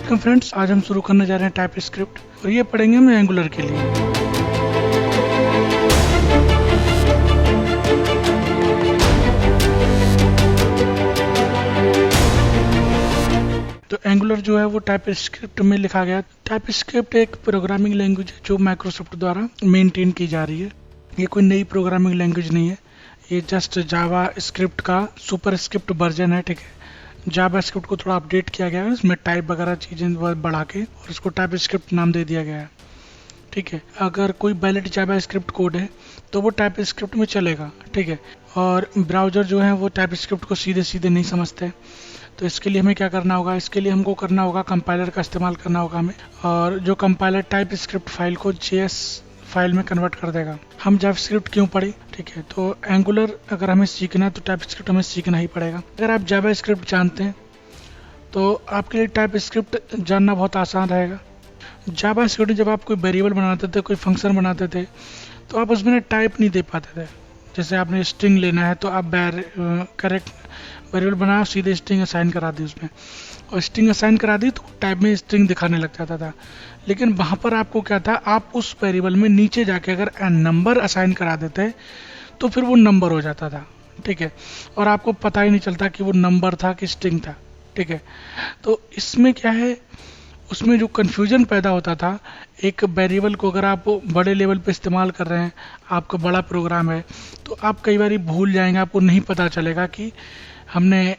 Welcome friends, आज हम शुरू करने जा रहे हैं टाइप स्क्रिप्ट और ये पढ़ेंगे हम एंगुलर के लिए। तो एंगुलर जो है वो टाइप स्क्रिप्ट में लिखा गया। टाइप स्क्रिप्ट एक प्रोग्रामिंग लैंग्वेज है जो माइक्रोसॉफ्ट द्वारा मेंटेन की जा रही है। ये कोई नई प्रोग्रामिंग लैंग्वेज नहीं है, ये जस्ट जावा स्क्रिप्ट का सुपर स्क्रिप्ट वर्जन है। ठीक है, जावा स्क्रिप्ट को थोड़ा अपडेट किया गया है, उसमें टाइप वगैरह चीज़ें बढ़ा के और उसको टाइप स्क्रिप्ट नाम दे दिया गया है। ठीक है, अगर कोई वैलिड जावा स्क्रिप्ट कोड है तो वो टाइप स्क्रिप्ट में चलेगा। ठीक है, और ब्राउज़र जो है वो टाइप स्क्रिप्ट को सीधे सीधे नहीं समझते, तो इसके लिए हमें क्या करना होगा, इसके लिए हमको करना होगा कंपाइलर का इस्तेमाल करना होगा हमें, और जो कंपाइलर टाइप स्क्रिप्ट फाइल को JS फाइल में कन्वर्ट कर देगा। हम जावास्क्रिप्ट क्यों पढ़े? ठीक है, तो एंगुलर अगर हमें सीखना है तो टाइप स्क्रिप्ट हमें सीखना ही पड़ेगा। अगर आप जावा स्क्रिप्ट जानते हैं तो आपके लिए टाइप स्क्रिप्ट जानना बहुत आसान रहेगा। जावा स्क्रिप्ट जब आप कोई वेरिएबल बनाते थे, कोई फंक्शन बनाते थे, तो आप उसमें टाइप नहीं दे पाते थे। जैसे आपने स्ट्रिंग लेना है तो आप करेक्ट वेरिएबल बना सीधे स्ट्रिंग असाइन करा दी उसमें, और स्ट्रिंग असाइन करा दी तो टाइप में स्ट्रिंग दिखाने लग जाता था। लेकिन वहाँ पर आपको क्या था, आप उस वेरिएबल में नीचे जाके अगर नंबर असाइन करा देते तो फिर वो नंबर हो जाता था। ठीक है, और आपको पता ही नहीं चलता कि वो नंबर था कि स्ट्रिंग था। ठीक है, तो इसमें क्या है, उसमें जो कन्फ्यूजन पैदा होता था, एक वेरिएबल को अगर आप बड़े लेवल पे इस्तेमाल कर रहे हैं, आपका बड़ा प्रोग्राम है, तो आप कई बार भूल जाएंगे, आपको नहीं पता चलेगा कि हमने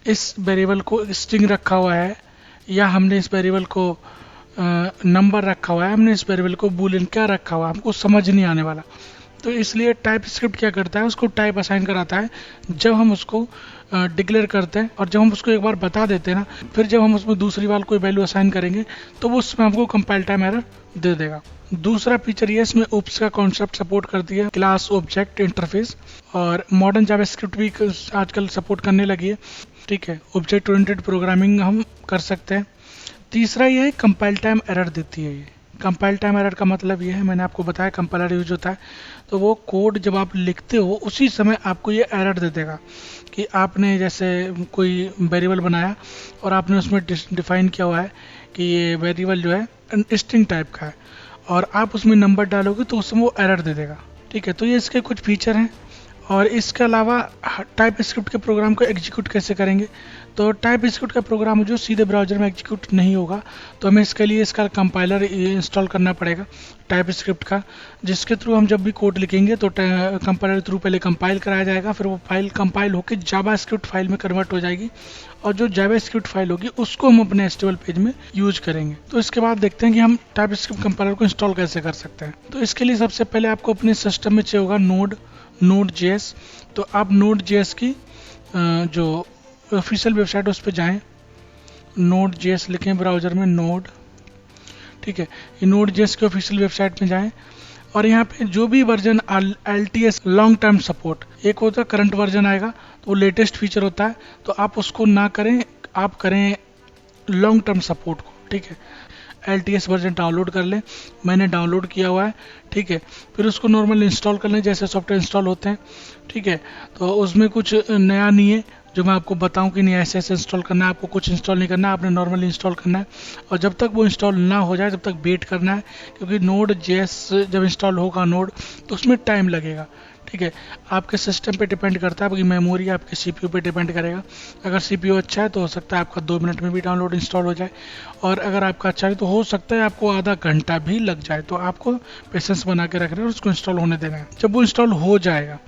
इस वेरिएबल को स्ट्रिंग रखा हुआ है या हमने इस वेरिएबल को नंबर रखा हुआ है, हमने इस वेरिएबल को बूलियन क्या रखा हुआ है, हमको समझ नहीं आने वाला। तो इसलिए टाइप स्क्रिप्ट क्या करता है, उसको टाइप असाइन कराता है जब हम उसको डिक्लेयर करते हैं, और जब हम उसको एक बार बता देते हैं ना, फिर जब हम उसमें दूसरी बार कोई वैल्यू असाइन करेंगे तो वो उसमें हमको कंपाइल टाइम एरर दे देगा। दूसरा फीचर ये इसमें ओप्स का कॉन्सेप्ट सपोर्ट करती है, क्लास ऑब्जेक्ट इंटरफेस, और मॉडर्न जावास्क्रिप्ट भी आजकल सपोर्ट करने लगी है। ठीक है, ऑब्जेक्ट ओरिएंटेड प्रोग्रामिंग हम कर सकते हैं। तीसरा ये है कंपाइल टाइम एरर देती है। ये कंपाइल टाइम एरर का मतलब ये है, मैंने आपको बताया कंपाइलर यूज होता है, तो वो कोड जब आप लिखते हो उसी समय आपको ये एरर दे देगा कि आपने जैसे कोई वेरिएबल बनाया और आपने उसमें डिफाइन किया हुआ है कि ये वेरिएबल जो है स्ट्रिंग टाइप का है, और आप उसमें नंबर डालोगे तो उसमें वो एरर दे देगा। ठीक है, तो ये इसके कुछ फीचर हैं। और इसके अलावा टाइप स्क्रिप्ट के प्रोग्राम को एग्जीक्यूट कैसे करेंगे, तो टाइप स्क्रिप्ट का प्रोग्राम जो सीधे ब्राउजर में एग्जीक्यूट नहीं होगा, तो हमें इसके लिए इसका कंपाइलर इंस्टॉल करना पड़ेगा टाइप स्क्रिप्ट का, जिसके थ्रू हम जब भी कोड लिखेंगे तो कंपाइलर थ्रू पहले कंपाइल कराया जाएगा, फिर वो फाइल कंपाइल होकर जावा स्क्रिप्ट फाइल में कन्वर्ट हो जाएगी, और जो जावा स्क्रिप्ट फाइल होगी उसको हम अपने एचटीएमएल पेज में यूज करेंगे। तो इसके बाद देखते हैं कि हम टाइप स्क्रिप्ट कंपाइलर को इंस्टॉल कैसे कर सकते हैं। तो इसके लिए सबसे पहले आपको अपने सिस्टम में चाहिए होगा Node.js। तो आप Node.js की जो ऑफिशियल वेबसाइट है उस पर जाएं, Node.js लिखें ब्राउजर में Node। ठीक है, ये Node.js की ऑफिशियल वेबसाइट में जाएं, और यहाँ पे जो भी version LTS long term support, एक होता है करंट वर्जन आएगा तो वो लेटेस्ट फीचर होता है, तो आप उसको ना करें, आप करें लॉन्ग टर्म सपोर्ट को। ठीक है, LTS वर्जन डाउनलोड कर लें, मैंने डाउनलोड किया हुआ है। ठीक है, फिर उसको नॉर्मल इंस्टॉल कर लें जैसे सॉफ्टवेयर इंस्टॉल होते हैं। ठीक है, तो उसमें कुछ नया नहीं है जो मैं आपको बताऊं कि नहीं ऐसे ऐसे इंस्टॉल करना है, आपको कुछ इंस्टॉल नहीं करना है, आपने नॉर्मली इंस्टॉल करना है, और जब तक वो इंस्टॉल ना हो जाए तब तक वेट करना है, क्योंकि Node.js जब इंस्टॉल होगा नोड तो उसमें टाइम लगेगा। ठीक है, आपके सिस्टम पे डिपेंड करता है, आपकी मेमोरी आपके CPU पे डिपेंड करेगा। अगर CPU अच्छा है तो हो सकता है आपका 2 मिनट में भी डाउनलोड इंस्टॉल हो जाए, और अगर आपका अच्छा है तो हो सकता है आपको आधा घंटा भी लग जाए। तो आपको पेशेंस बना के रखना है और उसको इंस्टॉल होने देना है। जब वो इंस्टॉल हो जाएगा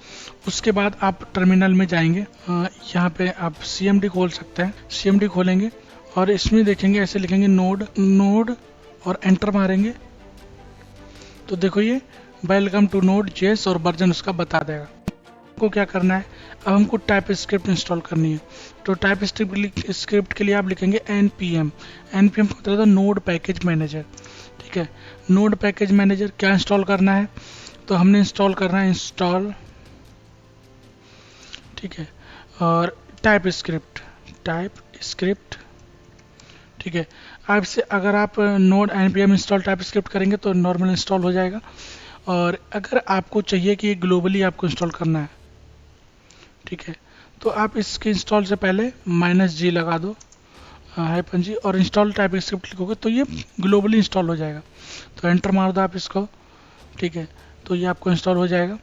उसके बाद आप टर्मिनल में जाएंगे, यहाँ पे आप CMD खोल सकते हैं। CMD खोलेंगे और इसमें देखेंगे ऐसे लिखेंगे नोड और एंटर मारेंगे, तो देखो ये वेलकम टू Node.js और वर्जन उसका बता देगा। आपको क्या करना है, अब हमको टाइप स्क्रिप्ट इंस्टॉल करनी है। तो टाइप स्क्रिप्ट के लिए आप लिखेंगे npm का मतलब नोड पैकेज मैनेजर। ठीक है, नोड पैकेज मैनेजर क्या इंस्टॉल करना है, तो हमने इंस्टॉल करना है इंस्टॉल। ठीक है, और टाइप स्क्रिप्ट। ठीक है, आपसे अगर आप node npm install type script करेंगे तो नॉर्मल इंस्टॉल हो जाएगा, और अगर आपको चाहिए कि ग्लोबली आपको इंस्टॉल करना है, ठीक है, तो आप इसके इंस्टॉल से पहले -g लगा दो, हाइफन जी और इंस्टॉल टाइप स्क्रिप्ट लिखोगे तो ये ग्लोबली इंस्टॉल हो जाएगा। तो एंटर मार दो आप इसको, ठीक है, तो ये आपको इंस्टॉल हो जाएगा।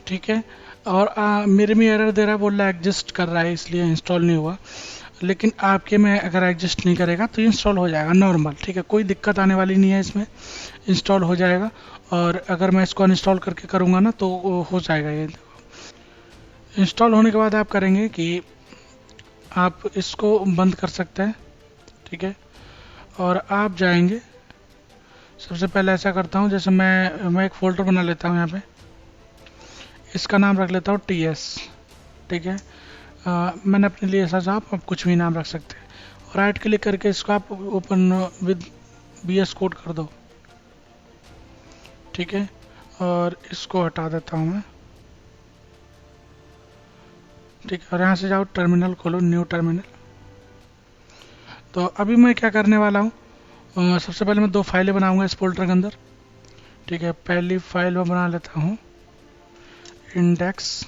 ठीक है, और मेरे में एरर दे रहा है, बोल रहा है एग्जिस्ट कर रहा है इसलिए इंस्टॉल नहीं हुआ, लेकिन आपके में अगर एग्जिस्ट नहीं करेगा तो इंस्टॉल हो जाएगा नॉर्मल। ठीक है, कोई दिक्कत आने वाली नहीं है, इसमें इंस्टॉल हो जाएगा। और अगर मैं इसको अनइंस्टॉल करके करूँगा ना तो हो जाएगा ये। इंस्टॉल होने के बाद आप करेंगे कि आप इसको बंद कर सकते हैं। ठीक है, और आप जाएंगे, सबसे पहले ऐसा करता हूँ, जैसे मैं एक फोल्डर बना लेता हूँ यहाँ पे, इसका नाम रख लेता हूँ TS। ठीक है, मैंने अपने लिए ऐसा आप कुछ भी नाम रख सकते हैं, और राइट क्लिक करके इसको आप ओपन विद BS कोड कर दो। ठीक है, और इसको हटा देता हूँ मैं। ठीक है, और यहाँ से जाओ, टर्मिनल खोलो, न्यू टर्मिनल। तो अभी मैं क्या करने वाला हूँ, सबसे पहले मैं 2 फाइलें बनाऊंगा इस फोल्डर के अंदर। ठीक है, पहली फाइल मैं बना लेता हूँ index.html।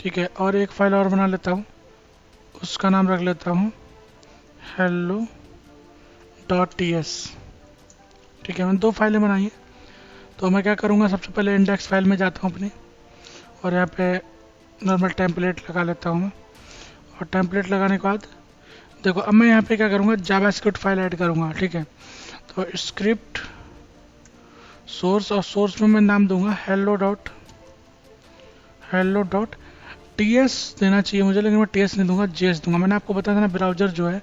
ठीक है, और एक फाइल और बना लेता हूँ, उसका नाम रख लेता हूँ hello.ts। ठीक है, मैंने 2 फाइलें बनाई हैं। तो मैं क्या करूँगा, सबसे पहले इंडेक्स फाइल में जाता हूँ अपनी, और यहाँ पे नॉर्मल टेम्पलेट लगा लेता हूँ मैं। और टेम्पलेट लगाने के बाद देखो, अब मैं यहाँ पे क्या करूँगा, जावास्क्रिप्ट फाइल ऐड करूँगा। ठीक है, तो स्क्रिप्ट सोर्स, और सोर्स में मैं नाम दूंगा hello.ts देना चाहिए मुझे, लेकिन मैं ts नहीं दूंगा, js दूंगा। मैंने आपको बताया था ना, ब्राउजर जो है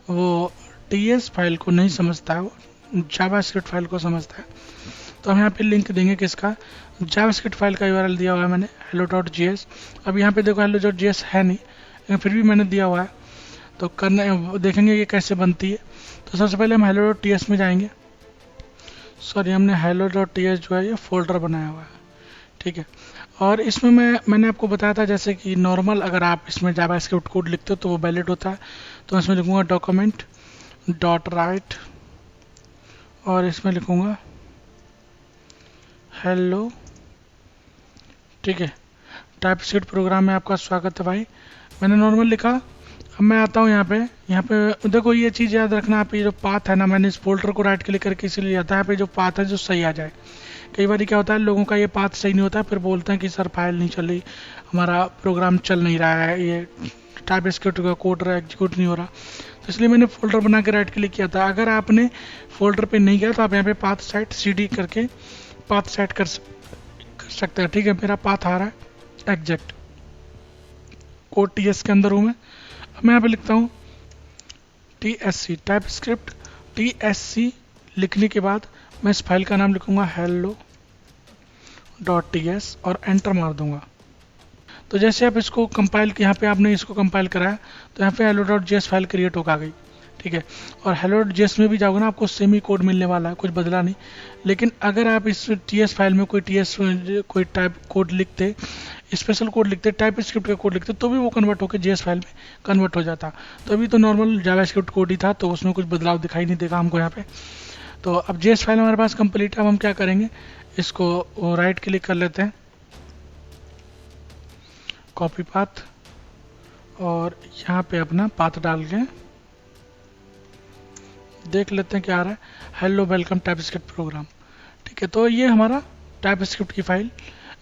वो ts फाइल को नहीं समझता है, वो जावास्क्रिप्ट फाइल को समझता है। तो हम यहाँ पे लिंक देंगे किसका, जावास्क्रिप्ट फाइल का URL दिया हुआ है मैंने, hello.js। अब यहाँ पे देखो hello.js है नहीं, लेकिन फिर भी मैंने दिया हुआ है, तो करने देखेंगे ये कैसे बनती है। तो सबसे पहले हम hello.ts में जाएंगे। सॉरी, हमने hello.ts जो है ये फोल्डर बनाया हुआ है। ठीक है, और इसमें मैंने आपको बताया था, जैसे कि नॉर्मल अगर आप इसमें जावास्क्रिप्ट कोड लिखते हो तो वो वैलिड होता है। तो मैं इसमें लिखूंगा document.write, और इसमें लिखूंगा हेलो। ठीक है, टाइपस्क्रिप्ट प्रोग्राम में आपका स्वागत है भाई, मैंने नॉर्मल लिखा। अब मैं आता हूँ यहाँ पे देखो, ये चीज़ याद रखना, आप ये जो पाथ है ना, मैंने इस फोल्डर को राइट क्लिक करके इसीलिए आता है, यहाँ पे जो पाथ है जो सही आ जाए। कई बार क्या होता है, लोगों का ये पाथ सही नहीं होता है, फिर बोलते हैं कि सर फाइल नहीं चल रही, हमारा प्रोग्राम चल नहीं रहा है, ये टाइपस्क्रिप्ट का कोड एग्जीक्यूट नहीं हो रहा। तो इसलिए मैंने फोल्डर बना के राइट क्लिक किया था। अगर आपने फोल्डर पे नहीं किया तो आप यहाँ पे पाथ सेट CD करके पाथ सेट कर सकते हैं। ठीक है, मेरा पाथ आ रहा है एग्जैक्ट, कोड TS के अंदर हूँ मैं। अब मैं यहाँ पे लिखता हूँ TSC, टाइपस्क्रिप्ट TSC लिखने के बाद मैं इस फाइल का नाम लिखूंगा hello.ts और एंटर मार दूंगा। तो जैसे आप इसको कंपाइल, यहाँ पे आपने इसको कंपाइल कराया तो यहाँ पे hello.js फाइल क्रिएट होकर आ गई। ठीक है, और hello.js में भी जाओगे ना, आपको सेम ही कोड मिलने वाला है, कुछ बदला नहीं। लेकिन अगर आप इस TS फाइल में कोई टाइप कोड लिखते, स्पेशल कोड लिखते, टाइप स्क्रिप्ट का कोड लिखते, तो भी वो कन्वर्ट होकर JS फाइल में कन्वर्ट हो जाता। तो अभी तो नॉर्मल जावास्क्रिप्ट कोड ही था, तो उसमें कुछ बदलाव दिखाई नहीं देगा हमको यहाँ पे। तो अब JS फाइल हमारे पास कंप्लीट है। अब हम क्या करेंगे, इसको राइट क्लिक कर लेते हैं, कॉपी पाथ, और यहाँ पे अपना पाथ डाल के देख लेते हैं क्या आ रहा है, हेलो वेलकम टाइपस्क्रिप्ट प्रोग्राम। ठीक है, तो ये हमारा टाइपस्क्रिप्ट की फाइल,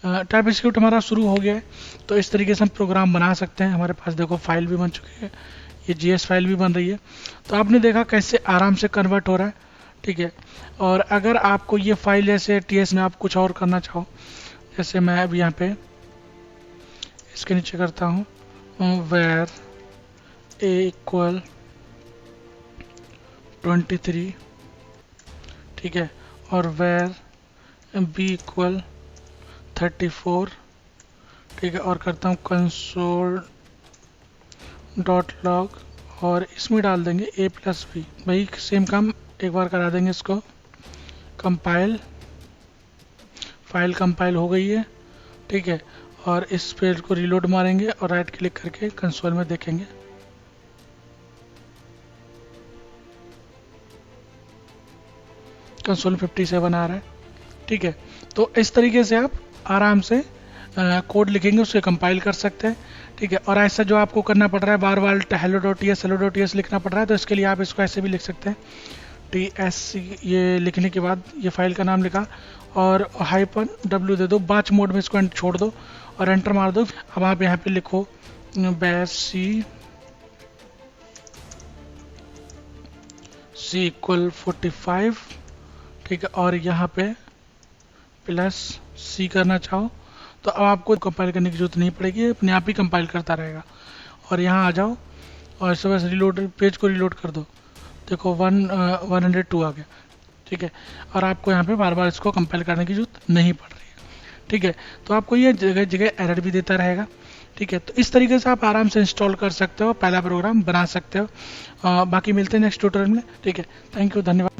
टाइपस्क्रिप्ट हमारा शुरू हो गया है। तो इस तरीके से हम प्रोग्राम बना सकते हैं। हमारे पास देखो फाइल भी बन चुकी है, ये JS फाइल भी बन रही है। तो आपने देखा कैसे आराम से कन्वर्ट हो रहा है। ठीक है, और अगर आपको ये फाइल जैसे TS में आप कुछ और करना चाहो, जैसे मैं अभी यहाँ पे इसके नीचे करता हूँ where a equal 23, ठीक है, और where b equal 34, ठीक है, और करता हूँ console.log, और इसमें डाल देंगे a प्लस b। भाई सेम काम एक बार करा देंगे, इसको कंपाइल, फाइल कंपाइल हो गई है। ठीक है, और इस पेज को रीलोड मारेंगे और राइट क्लिक करके कंसोल में देखेंगे। कंसोल 57 आ रहा है। ठीक है, तो इस तरीके से आप आराम से कोड लिखेंगे, उसे कंपाइल कर सकते हैं। ठीक है, और ऐसा जो आपको करना पड़ रहा है बार बार hello.ts लिखना पड़ रहा है, तो इसके लिए आप इसको ऐसे भी लिख सकते हैं TSC, ये लिखने के बाद ये फाइल का नाम लिखा और -w दे दो, बाच मोड में इसको छोड़ दो और एंटर मार दो। अब आप यहाँ पे लिखो बैश C इक्वल 45, ठीक है, और यहाँ पे +C करना चाहो तो अब आपको कंपाइल करने की जरूरत नहीं पड़ेगी, अपने आप ही कंपाइल करता रहेगा। और यहाँ आ जाओ और इस बस रिलोड, पेज को रिलोड कर दो, देखो 102 आ गया। ठीक है, और आपको यहाँ पे बार बार इसको कंपाइल करने की जरूरत नहीं पड़ रही है। ठीक है, तो आपको ये जगह जगह एरर भी देता रहेगा। ठीक है, तो इस तरीके से आप आराम से इंस्टॉल कर सकते हो, पहला प्रोग्राम बना सकते हो। बाकी मिलते हैं नेक्स्ट ट्यूटोरियल में। ठीक है, थैंक यू, धन्यवाद।